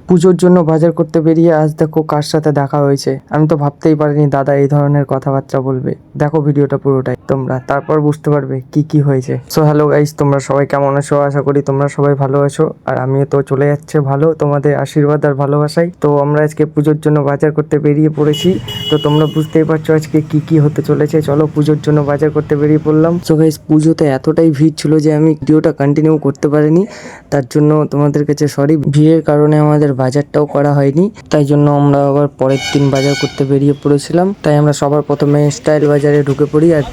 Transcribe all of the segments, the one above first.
পুজোর জন্য বাজার করতে বেরিয়ে আজ দেখো কার সাথে দেখা হয়েছে। আমি তো ভাবতেই পারিনি দাদা এই ধরনের কথাবার্তা বলবে। দেখো ভিডিওটা পুরোটাই তোমরা, তারপর বুঝতে পারবে কি কি হয়েছে। সো হ্যালো গাইস, তোমরা সবাই কেমন আছো? আশা করি তোমরা সবাই ভালো আছো, আর আমিও তো চলে যাচ্ছে ভালো, তোমাদের আশীর্বাদ আর ভালোবাসাই। তো আমরা আজকে পুজোর জন্য বাজার করতে বেরিয়ে পড়েছি। তো তোমরা বুঝতেই পারছো আজকে কি কি হতে চলেছে। চলো পুজোর জন্য বাজার করতে বেরিয়ে পড়লাম। সো গাইস, পুজোতে এতটাই ভিড় ছিল যে আমি ভিডিওটা কন্টিনিউ করতে পারিনি, তার জন্য তোমাদের কাছে সরি। ভিড়ের কারণে আমাদের বাজারটাও করা হয়নি, তাই জন্য আমরা আবার পরের দিন বাজার করতে বেরিয়ে পড়েছিলাম। তাই আমরা সবার প্রথমে স্টাইল বাজারে ঢুকে পড়ি, আর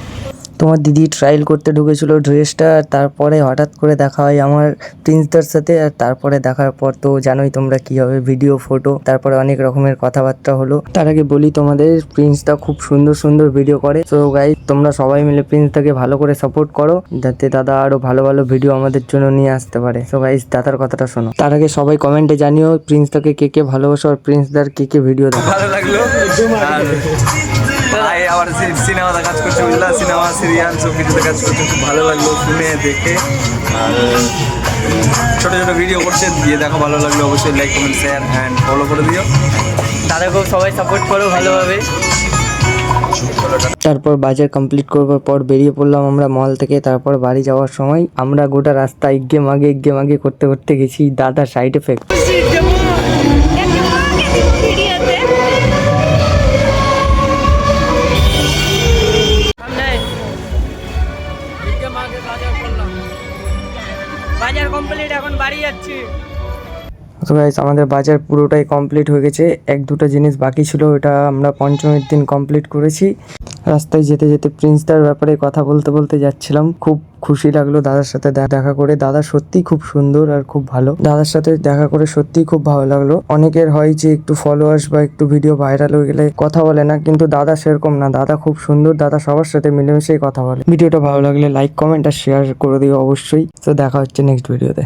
তোমার দিদি ট্রায়াল করতে ঢুকেছিল ড্রেসটা। তারপরে হঠাৎ করে দেখা হয় আমার প্রিন্সদার সাথে, আর তারপরে দেখার পর তো জানোই তোমরা কি হবে, ভিডিও ফটো, তারপরে অনেক রকমের কথাবার্তা হলো। তার আগে বলি তোমাদের, প্রিন্সদা খুব সুন্দর সুন্দর ভিডিও করে। তো গাইস, তোমরা সবাই মিলে প্রিন্সদাকে ভালো করে সাপোর্ট করো, যাতে দাদা আরো ভালো ভালো ভিডিও আমাদের জন্য নিয়ে আসতে পারে। তো গাইস, দাদার কথাটা শোনো। তার আগে সবাই কমেন্টে জানিও প্রিন্সদাকে কে কে ভালোবাসো, আর প্রিন্সদার কে কে ভিডিও দেখো। ভালো লাগলো। ভাই আবার সিনেমাতে কাজ করছে, বুঝলা, সিনেমা সিরিয়াল সব কিছুতে কাজ করছে, খুব ভালো লাগলো শুনে দেখে। আর ছোট ছোট ভিডিও করছে, দিয়ে দেখো ভালো লাগলো, অবশ্যই like comment share and follow করে দিও। দাদাকেও সবাই সাপোর্ট করো ভালোভাবে। তারপর বাজার কমপ্লিট করবার পর বেরিয়ে পড়লাম আমরা মল থেকে। তারপর বাড়ি যাওয়ার সময় আমরা গোটা রাস্তা ইগ্গে মাগে করতে করতে গেছি। দাদা সাইড এফেক্ট। বাজার কমপ্লিট, এখন বাড়ি যাচ্ছি। তো গাইস, আমাদের বাজার পুরোটাই কমপ্লিট হয়ে গেছে। এক দুটো জিনিস বাকি ছিল, ওটা আমরা পঞ্চমীর দিন কমপ্লিট করেছি। রাস্তায় যেতে যেতে প্রিন্সদার ব্যাপারে কথা বলতে বলতে যাচ্ছিলাম। খুব খুশি লাগলো দাদার সাথে দেখা করে। দাদা সত্যিই খুব সুন্দর আর খুব ভালো। দাদার সাথে দেখা করে সত্যিই খুব ভালো লাগলো। অনেকের হয় যে একটু ফলোয়ার্স বা একটু ভিডিও ভাইরাল হয়ে গেলে কথা বলে না, কিন্তু দাদা সেরকম না। দাদা খুব সুন্দর, দাদা সবার সাথে মিলেমিশেই কথা বলে। ভিডিওটা ভালো লাগলে লাইক কমেন্ট আর শেয়ার করে দিও অবশ্যই। তো দেখা হচ্ছে নেক্সট ভিডিওতে।